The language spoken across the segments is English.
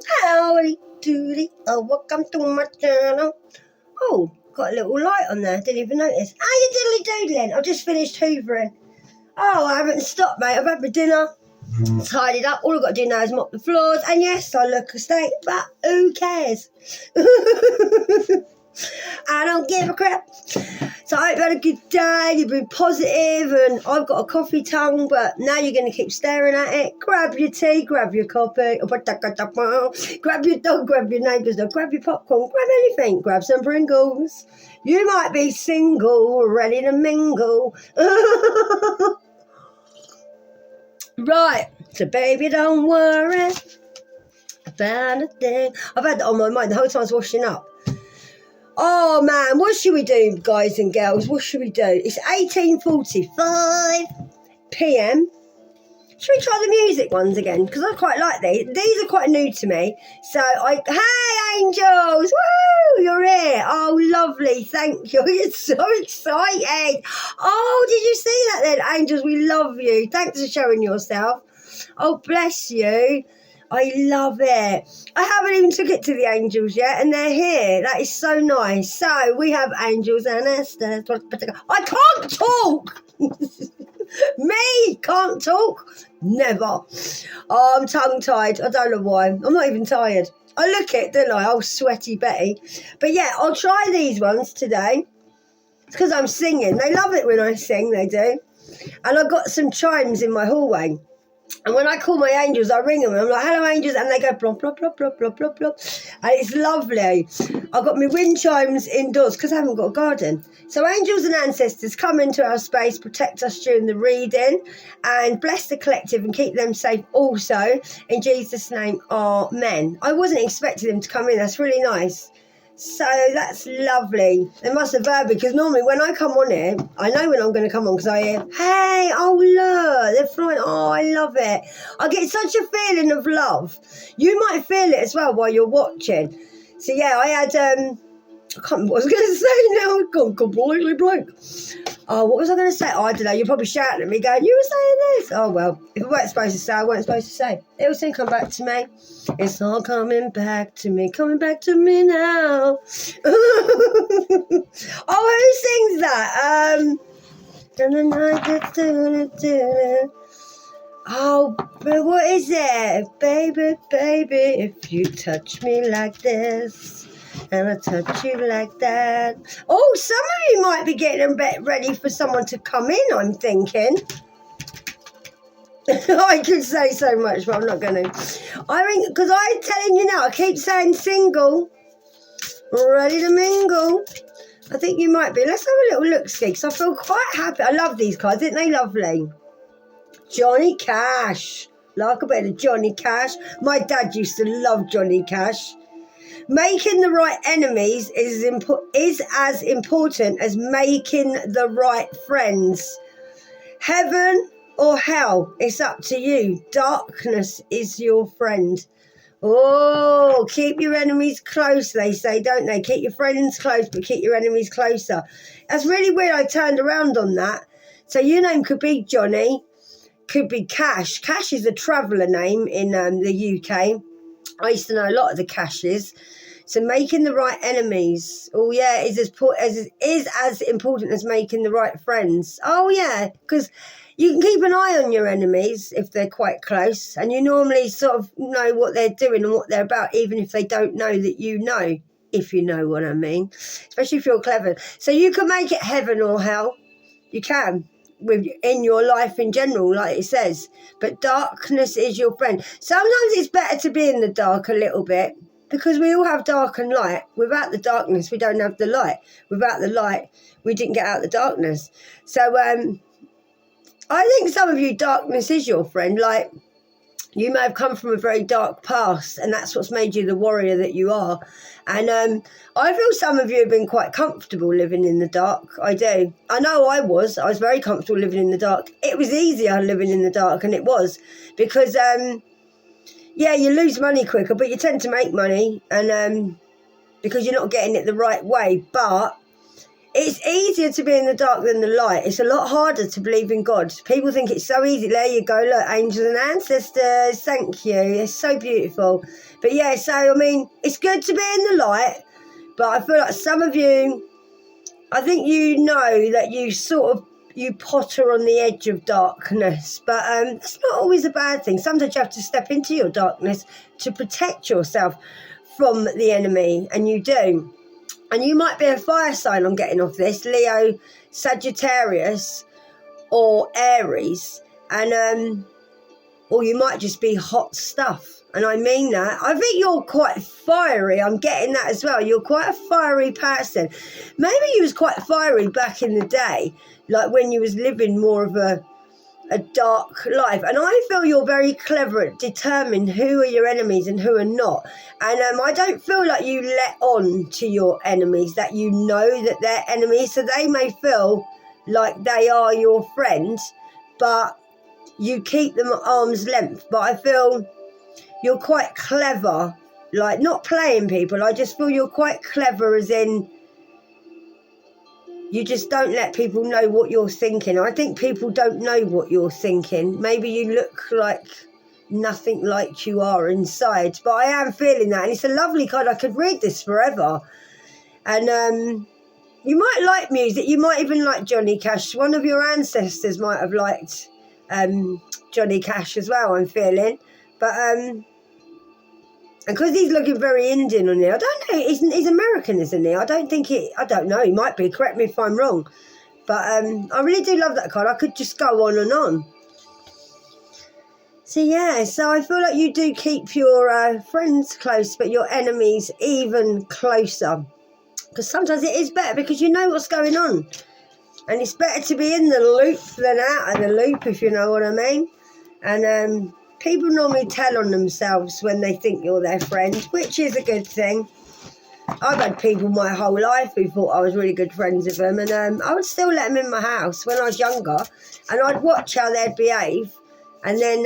Howdy doody, welcome to my channel. Oh, got a little light on there, didn't even notice. How you diddly doodling? I've just finished hoovering. Oh, I haven't stopped, mate. I've had my dinner, tidied up. All I've got to do now is mop the floors. And yes, I look a state, but who cares? I don't give a crap. So I hope you had a good day, you've been positive, and I've got a coffee tongue, but now you're going to keep staring at it. Grab your tea, grab your coffee, grab your dog, grab your neighbour's dog, grab your popcorn, grab anything, grab some Pringles. You might be single, ready to mingle. Right, so baby, don't worry about a thing. I've had that on my mind the whole time I was washing up. Oh man, what should we do, guys and girls? What should we do? It's 18:45 p.m. Should we try the music ones again? Because I quite like these. These are quite new to me. So hey angels, woo, you're here. Oh lovely, thank you. You're so excited. Oh, did you see that then? Angels, we love you. Thanks for showing yourself. Oh, bless you. I love it. I haven't even took it to the angels yet, and they're here. That is so nice. So we have angels and Esther. I can't talk. Me can't talk. Never. Oh, I'm tongue-tied. I don't know why. I'm not even tired. I look it, don't I? Oh, sweaty Betty. But yeah, I'll try these ones today. It's because I'm singing. They love it when I sing, they do. And I've got some chimes in my hallway. And when I call my angels, I ring them and I'm like, hello angels, and they go plop, plop, plop, plop, plop, plop, plop. And it's lovely. I've got my wind chimes indoors because I haven't got a garden. So angels and ancestors come into our space, protect us during the reading, and bless the collective and keep them safe also. In Jesus' name, amen. I wasn't expecting them to come in. That's really nice. So that's lovely. They must have heard me, because normally when I come on here, I know when I'm going to come on because I hear, hey, oh look, they're flying. Oh, I love it. I get such a feeling of love. You might feel it as well while you're watching. So yeah, I had, I can't remember what I was going to say now. I've gone completely blank. Oh, what was I going to say? Oh, I don't know. You're probably shouting at me going, you were saying this. Oh, well, if I weren't supposed to say, I weren't supposed to say. It will soon come back to me. It's all coming back to me now. Oh, who sings that? Oh, but what is it? Baby, baby, if you touch me like this, and I touch you like that. Oh, some of you might be getting a bit ready for someone to come in, I'm thinking. I could say so much, but I'm not going to. I mean, because I'm telling you now, I keep saying single, ready to mingle. I think you might be. Let's have a little look-see, because I feel quite happy. I love these cards, aren't they lovely? Johnny Cash. Like a bit of Johnny Cash. My dad used to love Johnny Cash. Making the right enemies is as important as making the right friends. Heaven or hell, it's up to you. Darkness is your friend. Oh, keep your enemies close, they say, don't they? Keep your friends close, but keep your enemies closer. That's really weird. I turned around on that. So your name could be Johnny, could be Cash. Cash is a traveller name in the UK. I used to know a lot of the Cashes. So making the right enemies, oh yeah, is as important as making the right friends. Oh yeah, because you can keep an eye on your enemies if they're quite close, and you normally sort of know what they're doing and what they're about, even if they don't know that you know, if you know what I mean, especially if you're clever. So you can make it heaven or hell. You can. In your life in general, like it says. But darkness is your friend. Sometimes it's better to be in the dark a little bit, because we all have dark and light. Without the darkness, we don't have the light. Without the light, we didn't get out the darkness. So I think some of you, darkness is your friend. Like, you may have come from a very dark past, and that's what's made you the warrior that you are. And I feel some of you have been quite comfortable living in the dark. I do. I know I was very comfortable living in the dark. It was easier living in the dark, and it was, because yeah, you lose money quicker, but you tend to make money, and because you're not getting it the right way. But it's easier to be in the dark than the light. It's a lot harder to believe in God. People think it's so easy. There you go. Look, angels and ancestors. Thank you. It's so beautiful. But yeah, so I mean, it's good to be in the light, but I feel like some of you, I think you know that you potter on the edge of darkness, but it's not always a bad thing. Sometimes you have to step into your darkness to protect yourself from the enemy, and you do. And you might be a fire sign, I'm getting off this, Leo, Sagittarius, or Aries, and or you might just be hot stuff. And I mean that. I think you're quite fiery. I'm getting that as well. You're quite a fiery person. Maybe you was quite fiery back in the day, like when you was living more of a dark life. And I feel you're very clever at determining who are your enemies and who are not. And I don't feel like you let on to your enemies that you know that they're enemies. So they may feel like they are your friends, but you keep them at arm's length. But I feel you're quite clever, like not playing people. I just feel you're quite clever, as in you just don't let people know what you're thinking. I think people don't know what you're thinking. Maybe you look like nothing like you are inside, but I am feeling that, and it's a lovely card. I could read this forever. And you might like music. You might even like Johnny Cash. One of your ancestors might have liked Johnny Cash as well, I'm feeling. But and because he's looking very Indian on there, I don't know, he's American, isn't he? I don't know, he might be, correct me if I'm wrong. But I really do love that card. I could just go on and on. So yeah, so I feel like you do keep your friends close, but your enemies even closer. Because sometimes it is better because you know what's going on. And it's better to be in the loop than out of the loop, if you know what I mean. And people normally tell on themselves when they think you're their friend, which is a good thing. I've had people my whole life who thought I was really good friends with them, and I would still let them in my house when I was younger, and I'd watch how they'd behave, and then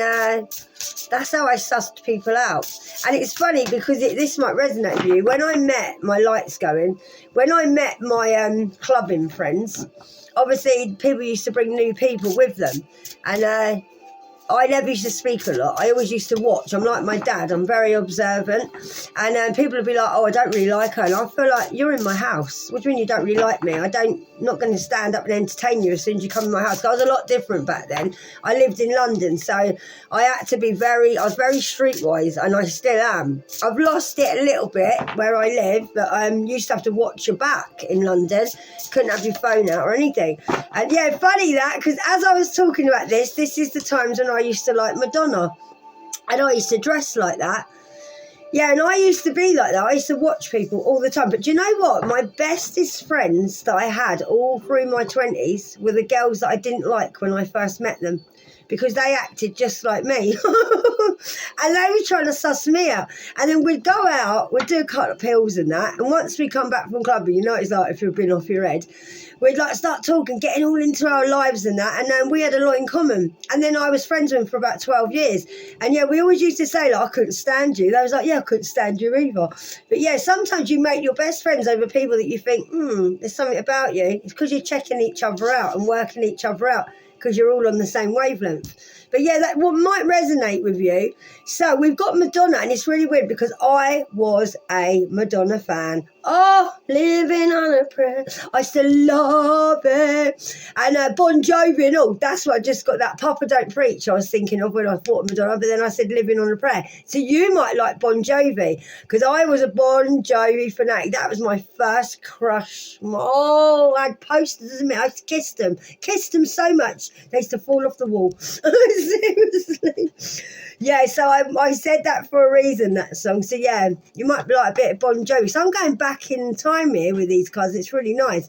that's how I sussed people out. And it's funny because this might resonate with you. When I met my clubbing friends, obviously people used to bring new people with them, and I never used to speak a lot. I always used to watch. I'm like my dad. I'm very observant. And people would be like, oh, I don't really like her. And I feel like, you're in my house. What do you mean you don't really like me? Not going to stand up and entertain you as soon as you come in my house. I was a lot different back then. I lived in London, so I had to be I was very streetwise, and I still am. I've lost it a little bit where I live, but used to have to watch your back in London. Couldn't have your phone out or anything. And yeah, funny that, because as I was talking about this is the times when I used to like Madonna, and I used to dress like that. Yeah, and I used to be like that. I used to watch people all the time. But do you know what? My bestest friends that I had all through my 20s were the girls that I didn't like when I first met them, because they acted just like me. And they were trying to suss me out. And then we'd go out, we'd do a couple of pills and that. And once we come back from clubbing, you know it's like if you've been off your head, we'd like start talking, getting all into our lives and that. And then we had a lot in common. And then I was friends with them for about 12 years. And yeah, we always used to say, like, I couldn't stand you. They was like, yeah, I couldn't stand you either. But yeah, sometimes you make your best friends over people that you think, there's something about you. It's because you're checking each other out and working each other out, because you're all on the same wavelength. But yeah, that what might resonate with you. So we've got Madonna, and it's really weird because I was a Madonna fan. Oh, living on a prayer. I still love it. And Bon Jovi and all. That's what I just got, that Papa Don't Preach I was thinking of when I thought of Madonna. But then I said living on a prayer. So you might like Bon Jovi, because I was a Bon Jovi fanatic. That was my first crush. Oh, I had posters of me. I kissed them so much they used to fall off the wall. Seriously. Yeah, so I said that for a reason, that song. So yeah, you might be like a bit of Bon Jovi. So I'm going back in time here with these cards. It's really nice.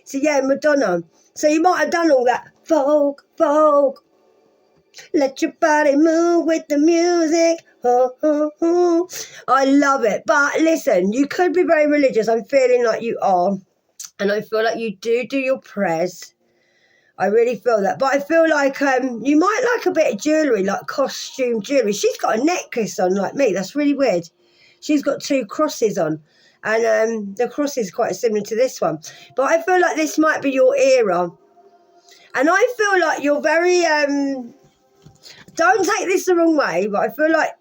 So yeah, Madonna. So you might have done all that folk. Let your body move with the music. Oh, oh, oh. I love it. But listen, you could be very religious. I'm feeling like you are. And I feel like you do your prayers. I really feel that. But I feel like you might like a bit of jewellery, like costume jewellery. She's got a necklace on like me. That's really weird. She's got 2 crosses on. And the cross is quite similar to this one. But I feel like this might be your era. And I feel like you're very... don't take this the wrong way, but I feel like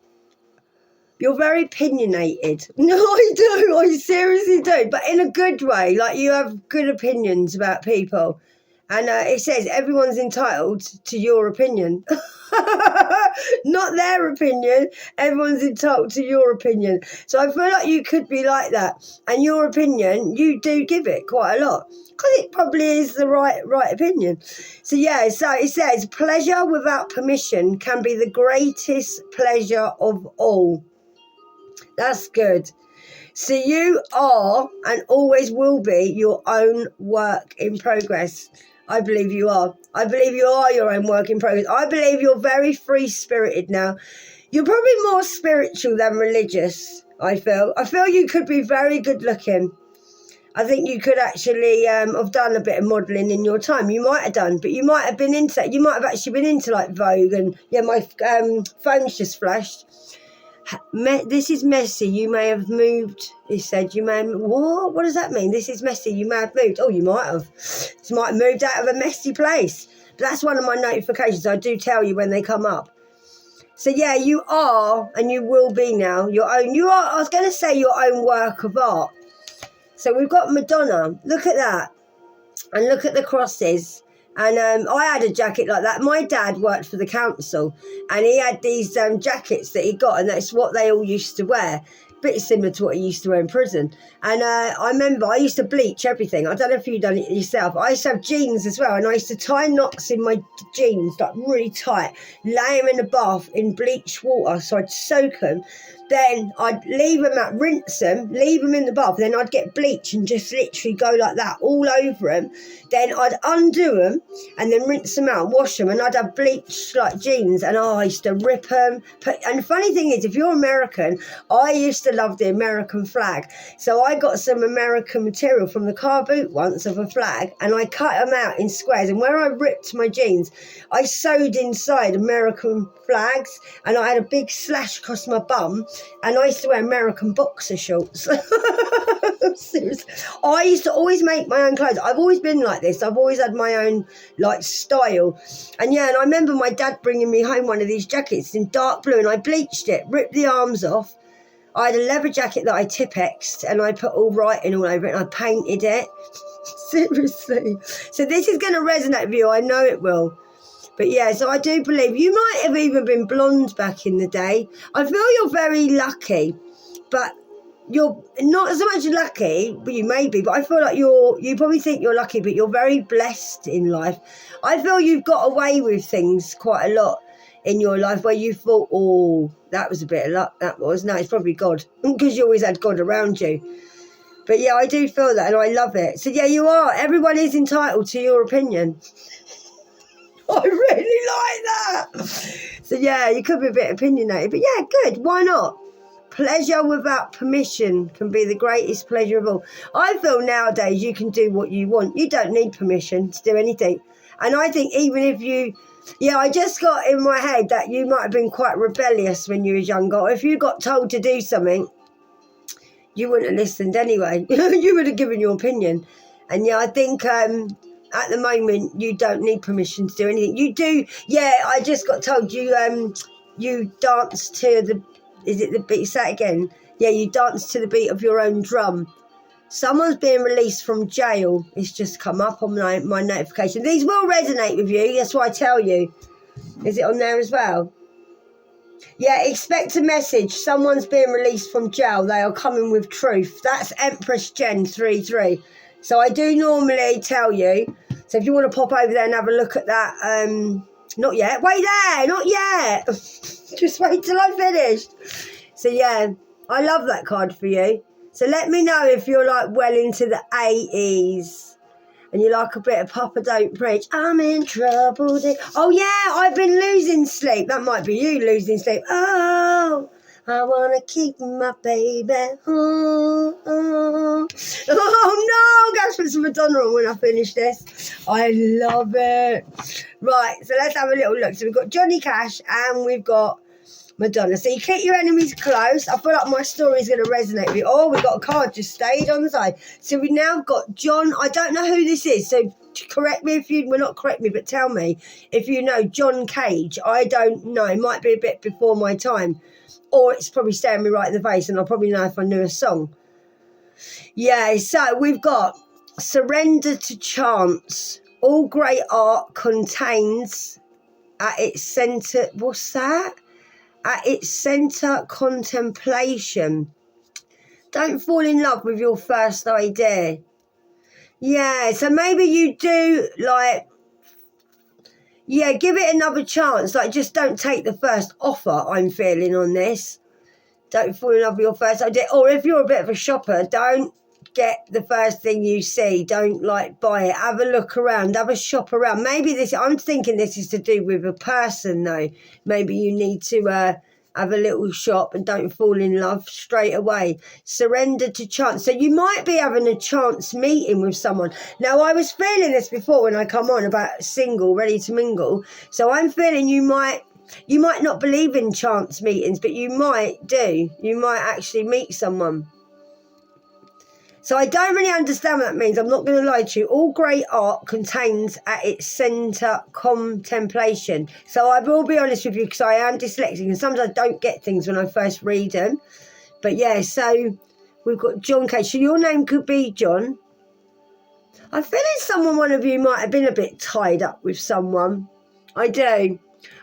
You're very opinionated. No, I do. I seriously do. But in a good way. Like, you have good opinions about people. And it says everyone's entitled to your opinion. Not their opinion. Everyone's entitled to your opinion. So I feel like you could be like that. And your opinion, you do give it quite a lot. Because it probably is the right opinion. So yeah, so it says, pleasure without permission can be the greatest pleasure of all. That's good. So you are and always will be your own work in progress. I believe you are. I believe you are your own work in progress. I believe you're very free-spirited now. You're probably more spiritual than religious, I feel. I feel you could be very good-looking. I think you could actually have done a bit of modelling in your time. You might have done, but you might have been into that. You might have actually been into, like, Vogue. And, yeah, my phone's just flashed. This is messy. You may have moved. He said, you may have... What does that mean? This is messy. You may have moved. Oh, you might have. You might have moved out of a messy place. But that's one of my notifications. I do tell you when they come up. So, yeah, you are and you will be now your own... You are, I was going to say your own work of art. So we've got Madonna. Look at that. And look at the crosses. And I had a jacket like that. My dad worked for the council and he had these jackets that he got, and that's what they all used to wear. Bit similar to what he used to wear in prison. And I remember I used to bleach everything. I don't know if you've done it yourself. I used to have jeans as well, and I used to tie knots in my jeans, like really tight, lay them in the bath in bleach water, so I'd soak them. Then I'd leave them out, rinse them, leave them in the bath. Then I'd get bleach and just literally go like that all over them. Then I'd undo them and then rinse them out, wash them, and I'd have bleach like jeans. And I used to rip them. And the funny thing is, if you're American, I used to love the American flag. So I got some American material from the car boot once of a flag, and I cut them out in squares. And where I ripped my jeans, I sewed inside American flags, and I had a big slash across my bum. And I used to wear American boxer shorts. Seriously. I used to always make my own clothes. I've always been like this. I've always had my own, like, style. And, yeah, and I remember my dad bringing me home one of these jackets in dark blue, and I bleached it, ripped the arms off. I had a leather jacket that I Tipp-Ex'd, and I put all writing all over it, and I painted it. Seriously. So this is going to resonate with you. I know it will. But yeah, so I do believe you might have even been blonde back in the day. I feel you're very lucky, but you're not so much lucky, but you may be, but I feel like you probably think you're lucky, but you're very blessed in life. I feel you've got away with things quite a lot in your life where you thought, oh, that was a bit of luck, that was. No, it's probably God, because you always had God around you. But yeah, I do feel that, and I love it. So yeah, you are. Everyone is entitled to your opinion. I really like that. So, yeah, you could be a bit opinionated. But, yeah, good. Why not? Pleasure without permission can be the greatest pleasure of all. I feel nowadays you can do what you want. You don't need permission to do anything. And I think even if you... Yeah, I just got in my head that you might have been quite rebellious when you were younger. If you got told to do something, you wouldn't have listened anyway. You would have given your opinion. And, yeah, I think... at the moment, you don't need permission to do anything. You do, yeah, I just got told you dance to the, is it the beat? Say it again. Yeah, you dance to the beat of your own drum. Someone's being released from jail. It's just come up on my notification. These will resonate with you. That's why I tell you. Is it on there as well? Yeah, expect a message. Someone's being released from jail. They are coming with truth. That's Empress Gen 33. So I do normally tell you. So if you want to pop over there and have a look at that, not yet. Wait there, not yet. Just wait till I finish. So yeah, I love that card for you. So let me know if you're like well into the 80s and you like a bit of Papa Don't Preach. I'm in trouble. Oh yeah, I've been losing sleep. That might be you losing sleep. Oh, I want to keep my baby. Oh no, gotta put some Madonna on when I finish this. I love it. Right, so let's have a little look. So we've got Johnny Cash and we've got Madonna. So you keep your enemies close. I feel like my story is going to resonate with you. Oh, we've got a card just stayed on the side. So we've now got John. I don't know who this is. So correct me if you, well, not correct me, but tell me if you know John Cage. I don't know. It might be a bit before my time. or it's probably staring me right in the face, and I'll probably know if I knew a song. Yeah, so we've got surrender to chance. All great art contains at its centre, what's that? At its centre, contemplation. Don't fall in love with your first idea. Yeah, so maybe you do, like, yeah, give it another chance. Like, just don't take the first offer, I'm feeling on this. Don't fall in love with your first idea. Or if you're a bit of a shopper, don't get the first thing you see. Don't, like, buy it. Have a look around. Have a shop around. Maybe this, I'm thinking this is to do with a person, though. Maybe you need to have a little shop and don't fall in love straight away. Surrender to chance. So you might be having a chance meeting with someone. Now, I was feeling this before when I come on about single, ready to mingle. So I'm feeling you might not believe in chance meetings, but you might do. You might actually meet someone. So I don't really understand what that means. I'm not going to lie to you. All great art contains at its centre contemplation. So I will be honest with you, because I am dyslexic and sometimes I don't get things when I first read them. But yeah, so we've got John K. So your name could be John. I feel like one of you might have been a bit tied up with someone. I do.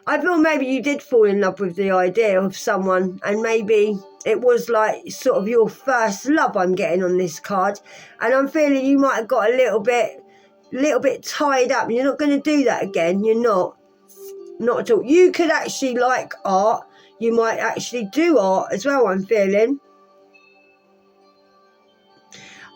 I feel maybe you did fall in love with the idea of someone, and maybe it was like sort of your first love I'm getting on this card, and I'm feeling you might have got a little bit tied up. You're not going to do that again. You're not at all. You could actually like art. You might actually do art as well, I'm feeling.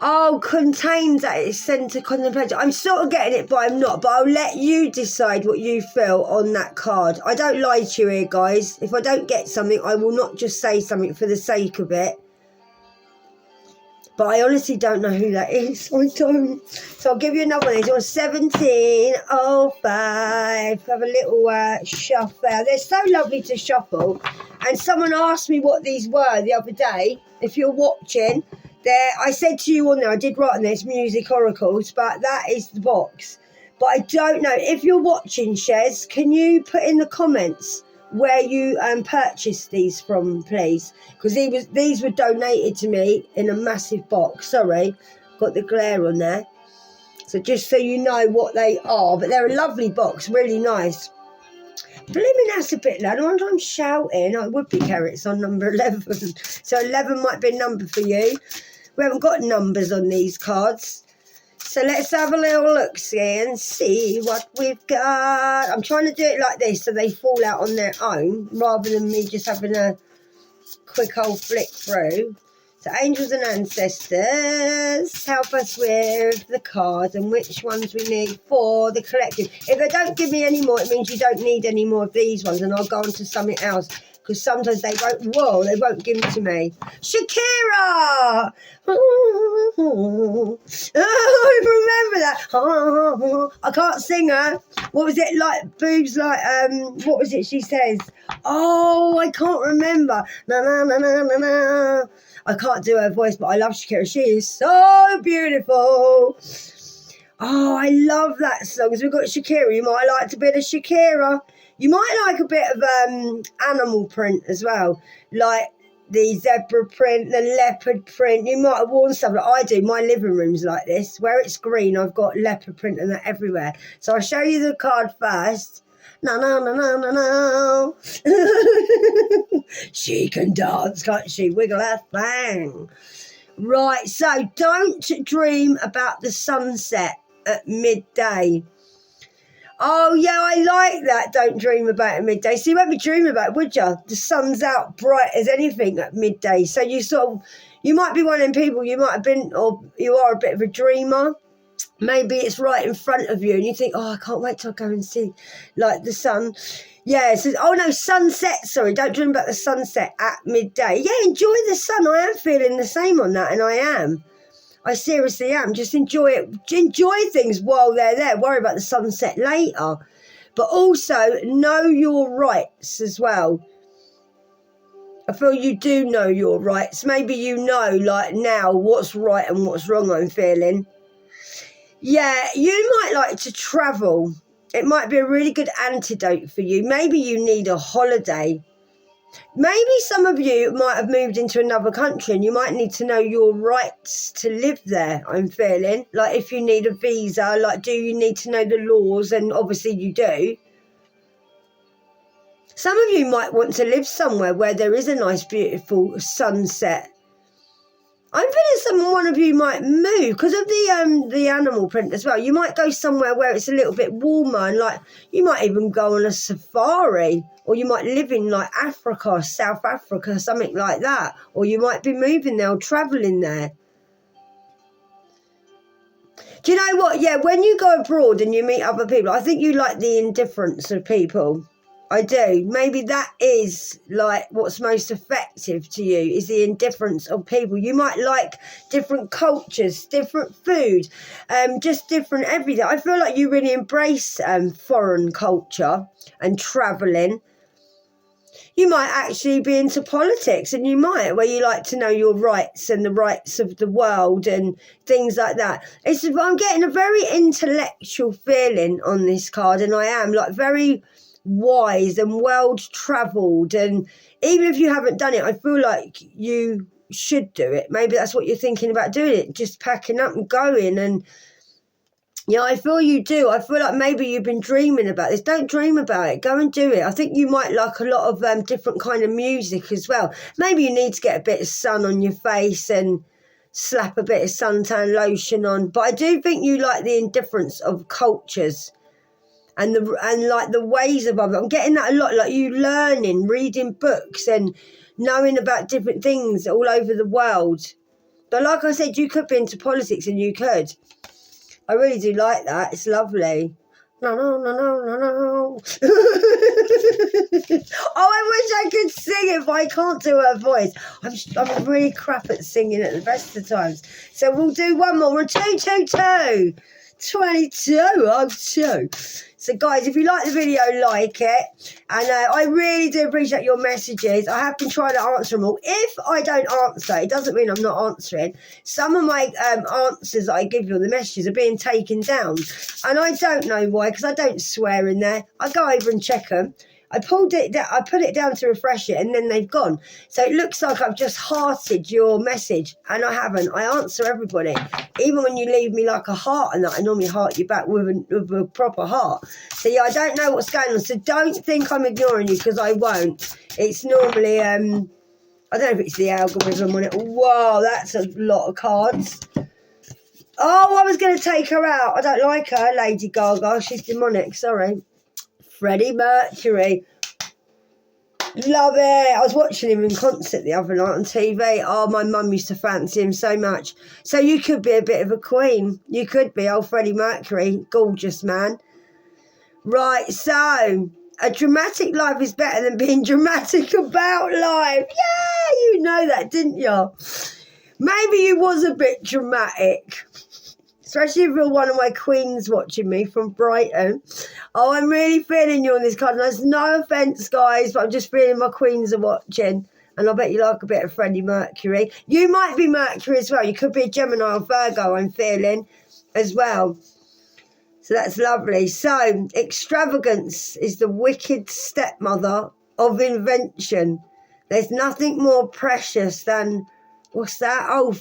Oh, contains at its centre contemplation. I'm sort of getting it, but I'm not. But I'll let you decide what you feel on that card. I don't lie to you here, guys. If I don't get something, I will not just say something for the sake of it. But I honestly don't know who that is. I don't. So I'll give you another one. It's on 1705. Have a little shuffle. They're so lovely to shuffle. And someone asked me what these were the other day. If you're watching... I said to you on there, I did write on this, music oracles, but that is the box. But I don't know. If you're watching, Shez, can you put in the comments where you purchased these from, please? Because these were donated to me in a massive box. Sorry, got the glare on there. So just so you know what they are. But they're a lovely box, really nice. Blimey, that's a bit loud. I wonder I'm shouting. I would be carrots on number 11. So 11 might be a number for you. We haven't got numbers on these cards. So let's have a little look-see and see what we've got. I'm trying to do it like this so they fall out on their own rather than me just having a quick old flick through. So angels and ancestors, help us with the cards and which ones we need for the collective. If they don't give me any more, it means you don't need any more of these ones, and I'll go on to something else. Because sometimes they won't give them to me. Shakira! Oh, I remember that. I can't sing her. What was it like? Boobs like, what was it she says? Oh, I can't remember. Na na na na na na. I can't do her voice, but I love Shakira. She is so beautiful. Oh, I love that song. As we've got Shakira, you might like a bit of Shakira. You might like a bit of animal print as well, like the zebra print, the leopard print. You might have worn stuff like I do. My living room's like this. Where it's green, I've got leopard print and that everywhere. So I'll show you the card first. No, no, no, no, no, no. She can dance, can't she? Wiggle her thing. Right, so don't dream about the sunset at midday. Oh, yeah, I like that. Don't dream about it at midday. So you won't be dreaming about it, would you? The sun's out bright as anything at midday. So you might be one of them people, you might have been, or you are a bit of a dreamer. Maybe it's right in front of you and you think, oh, I can't wait till I go and see, like, the sun. Yeah, it says, oh, no, sunset. Sorry, don't dream about the sunset at midday. Yeah, enjoy the sun. I am feeling the same on that, and I am. I seriously am. Just enjoy it. Enjoy things while they're there. Worry about the sunset later. But also know your rights as well. I feel you do know your rights. Maybe you know, like now, what's right and what's wrong, I'm feeling. Yeah, you might like to travel. It might be a really good antidote for you. Maybe you need a holiday. Maybe some of you might have moved into another country and you might need to know your rights to live there, I'm feeling. Like if you need a visa, like do you need to know the laws? And obviously you do. Some of you might want to live somewhere where there is a nice, beautiful sunset. I'm feeling one of you might move because of the animal print as well. You might go somewhere where it's a little bit warmer, and like you might even go on a safari, or you might live in like Africa, South Africa, something like that, or you might be moving there or travelling there. Do you know what? Yeah, when you go abroad and you meet other people, I think you like the indifference of people. I do. Maybe that is like what's most effective to you is the indifference of people. You might like different cultures, different food, just different everything. I feel like you really embrace foreign culture and travelling. You might actually be into politics, and you might, where you like to know your rights and the rights of the world and things like that. I'm getting a very intellectual feeling on this card, and I am like very wise and world-travelled, and even if you haven't done it, I feel like you should do it. Maybe that's what you're thinking about doing, it just packing up and going. And yeah, I feel you do. I feel like maybe you've been dreaming about this. Don't dream about it, go and do it. I think you might like a lot of different kind of music as well. Maybe you need to get a bit of sun on your face and slap a bit of suntan lotion on, but I do think you like the indifference of cultures and like the ways of other. I'm getting that a lot, like you learning, reading books and knowing about different things all over the world. But like I said, you could be into politics, and you could. I really do like that. It's lovely. No. Oh, I wish I could sing it, but I can't do her voice. I'm really crap at singing at the best of times. So we'll do one more. We're 222. 22. I'm 2. So guys, if you like the video, like it. And I really do appreciate your messages. I have been trying to answer them all. If I don't answer, it doesn't mean I'm not answering. Some of my answers that I give you on the messages are being taken down. And I don't know why, because I don't swear in there. I go over and check them. I put it down to refresh it, and then they've gone. So it looks like I've just hearted your message, and I haven't. I answer everybody. Even when you leave me like a heart and that, I normally heart you back with a proper heart. So yeah, I don't know what's going on. So don't think I'm ignoring you, because I won't. It's normally, I don't know if it's the algorithm on it. Whoa, that's a lot of cards. Oh, I was going to take her out. I don't like her, Lady Gaga. She's demonic, sorry. Freddie Mercury. Love it. I was watching him in concert the other night on TV. Oh, my mum used to fancy him so much. So you could be a bit of a queen. You could be old Freddie Mercury. Gorgeous man. Right, so a dramatic life is better than being dramatic about life. Yeah, you know that, didn't you? Maybe you was a bit dramatic. Especially if you're one of my queens watching me from Brighton. Oh, I'm really feeling you on this card. And there's no offence, guys, but I'm just feeling my queens are watching. And I bet you like a bit of Freddie Mercury. You might be Mercury as well. You could be a Gemini or Virgo, I'm feeling, as well. So that's lovely. So, extravagance is the wicked stepmother of invention. There's nothing more precious than, what's that? Oh,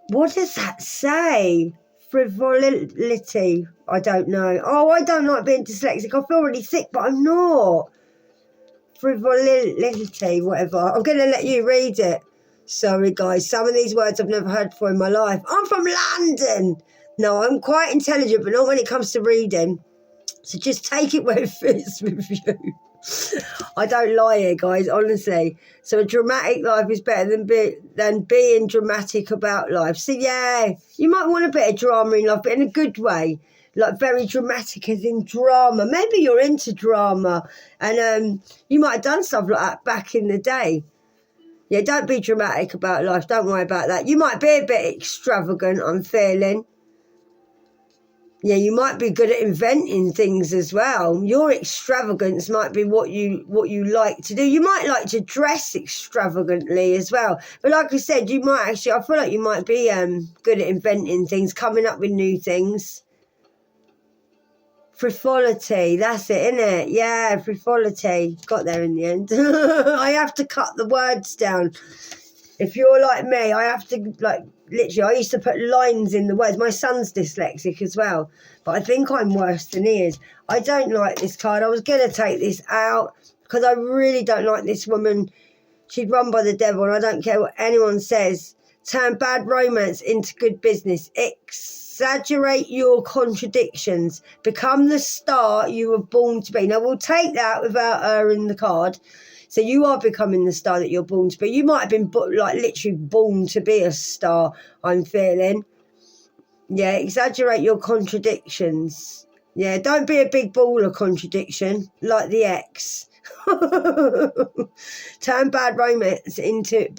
what does that say? Frivolity. I don't know. Oh, I don't like being dyslexic. I feel really thick, but I'm not. Frivolity, whatever. I'm going to let you read it. Sorry, guys. Some of these words I've never heard before in my life. I'm from London. No, I'm quite intelligent, but not when it comes to reading. So just take it where it fits with you. I don't lie here, guys, honestly. So a dramatic life is better than being dramatic about life. So yeah, you might want a bit of drama in life, but in a good way. Like very dramatic as in drama. Maybe you're into drama, and you might have done stuff like that back in the day. Yeah, don't be dramatic about life. Don't worry about that. You might be a bit extravagant, I'm feeling. Yeah, you might be good at inventing things as well. Your extravagance might be what you like to do. You might like to dress extravagantly as well. But like I said, you might actually, I feel like you might be good at inventing things, coming up with new things. Frivolity, that's it, isn't it? Yeah, frivolity. Got there in the end. I have to cut the words down. If you're like me, I have to, like, literally, I used to put lines in the words. My son's dyslexic as well, but I think I'm worse than he is. I don't like this card. I was going to take this out because I really don't like this woman. She'd run by the devil, and I don't care what anyone says. Turn bad romance into good business. Exaggerate your contradictions. Become the star you were born to be. Now, we'll take that without her in the card. So you are becoming the star that you're born to be. You might have been like literally born to be a star, I'm feeling. Yeah, exaggerate your contradictions. Yeah, don't be a big ball of contradiction like the ex. Turn bad romance into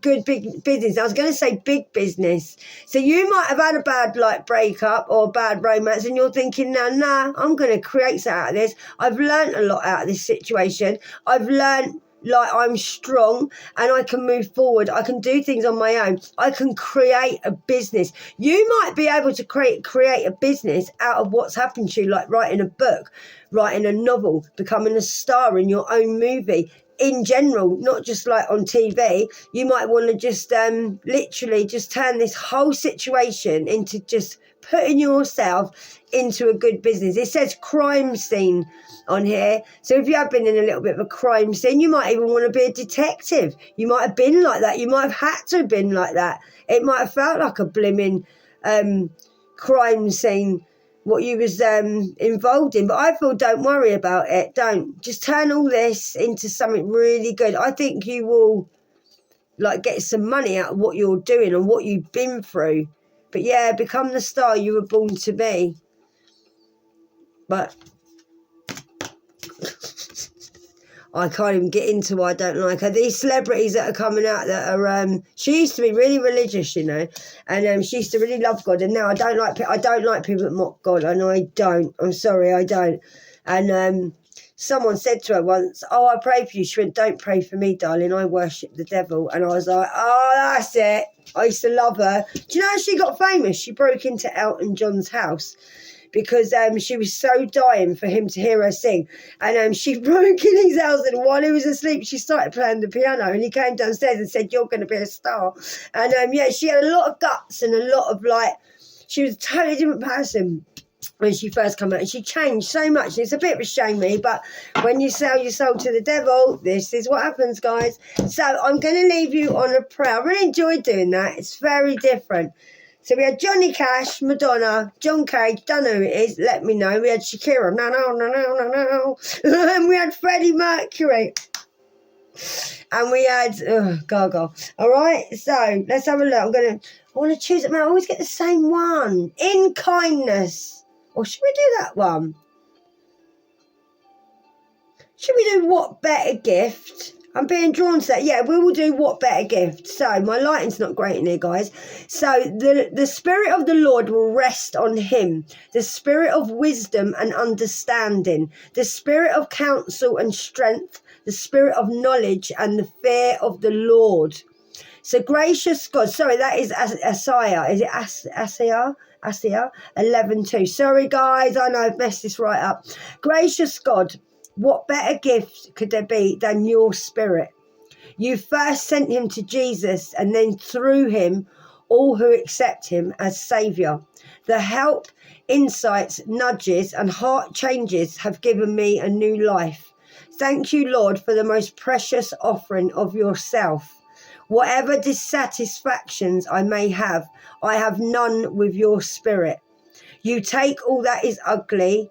good big business. I was going to say big business. So you might have had a bad breakup or bad romance, and you're thinking, nah, I'm going to create something out of this. I've learned a lot out of this situation. I've learned I'm strong and I can move forward. I can do things on my own. I can create a business. You might be able to create a business out of what's happened to you, like writing a book, writing a novel, becoming a star in your own movie. In general, not just like on TV. You might want to just literally just turn this whole situation into just putting yourself into a good business. It says crime scene on here. So if you have been in a little bit of a crime scene, you might even want to be a detective. You might have been like that. You might have had to have been like that. It might have felt like a blimmin' crime scene, what you was involved in. But I feel don't worry about it. Don't. Just turn all this into something really good. I think you will get some money out of what you're doing and what you've been through. But yeah, become the star you were born to be. But I can't even get into why I don't like her. These celebrities that are coming out that are she used to be really religious, and she used to really love God, and now I don't like people that mock God. I know I don't. I'm sorry, I don't. And someone said to her once, "Oh, I pray for you." She went, "Don't pray for me, darling. I worship the devil." And I was like, "Oh, that's it." I used to love her. Do you know how she got famous? She broke into Elton John's house because she was so dying for him to hear her sing. And she broke in his house, and while he was asleep, she started playing the piano, and he came downstairs and said, "You're going to be a star." And she had a lot of guts and a lot of she was a totally different person when she first came out, and she changed so much. And it's a bit of a shame, but when you sell your soul to the devil, this is what happens, guys. So I'm going to leave you on a prayer. I really enjoyed doing that. It's very different. So we had Johnny Cash, Madonna, John Cage, don't know who it is, let me know. We had Shakira, no. And we had Freddie Mercury. And we had Gaga. All right, so let's have a look. I want to choose it. Man, I always get the same one. In Kindness. Or should we do that one? Should we do What Better Gift? I'm being drawn to that. Yeah, we will do What Better Gift. So my lighting's not great in here, guys. So the Spirit of the Lord will rest on him. The Spirit of wisdom and understanding. The Spirit of counsel and strength. The Spirit of knowledge and the fear of the Lord. So gracious God. Sorry, that is Isaiah. Is it Isaiah? 11:2. Sorry, guys. I know I've messed this right up. Gracious God. What better gift could there be than your Spirit? You first sent him to Jesus, and then through him, all who accept him as Saviour. The help, insights, nudges, and heart changes have given me a new life. Thank you, Lord, for the most precious offering of yourself. Whatever dissatisfactions I may have, I have none with your Spirit. You take all that is ugly,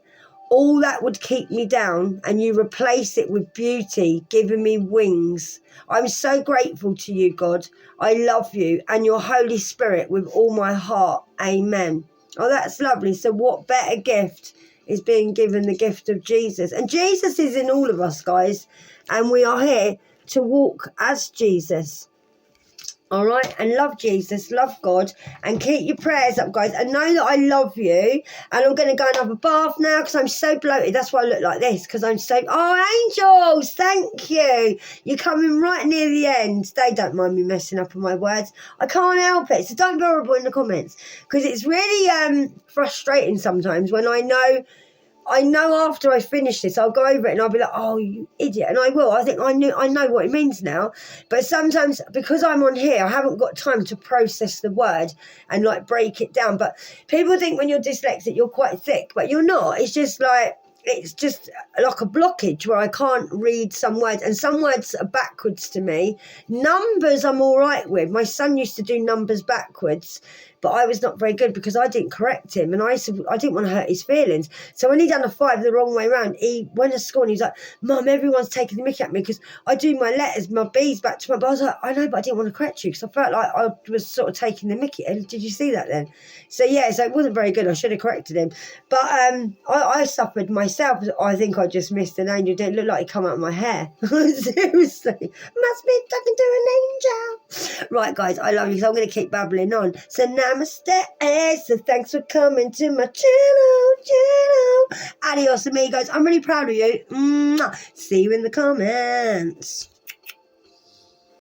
all that would keep me down, and you replace it with beauty, giving me wings. I'm so grateful to you, God. I love you and your Holy Spirit with all my heart. Amen. Oh, that's lovely. So what better gift is being given the gift of Jesus? And Jesus is in all of us, guys. And we are here to walk as Jesus. All right, and love Jesus, love God, and keep your prayers up, guys. And know that I love you. And I'm going to go and have a bath now because I'm so bloated. That's why I look like this, because I'm so... Oh, angels, thank you. You're coming right near the end. They don't mind me messing up on my words. I can't help it. So don't be horrible in the comments, because it's really frustrating sometimes when I know I know after I finish this, I'll go over it and I'll be like, oh, you idiot. And I will. I think I know what it means now. But sometimes, because I'm on here, I haven't got time to process the word and like break it down. But people think when you're dyslexic, you're quite thick, but you're not. It's just like a blockage where I can't read some words, and some words are backwards to me. Numbers I'm all right with. My son used to do numbers backwards, but I was not very good because I didn't correct him, and I didn't want to hurt his feelings. So when he done a 5 the wrong way around, he went to school and he was like, Mum, everyone's taking the mickey at me because I do my letters, my B's back to my, but I was like, I know, but I didn't want to correct you because I felt like I was sort of taking the mickey. Did you see that then? So yeah, so it wasn't very good. I should have corrected him. But I suffered myself. I think I just missed an angel. It didn't look like it come out of my hair. Seriously. Must be talking to an angel. Right, guys, I love you, so I'm going to keep babbling on. So namaste. So thanks for coming to my channel. Adios, amigos. I'm really proud of you. Mwah. See you in the comments.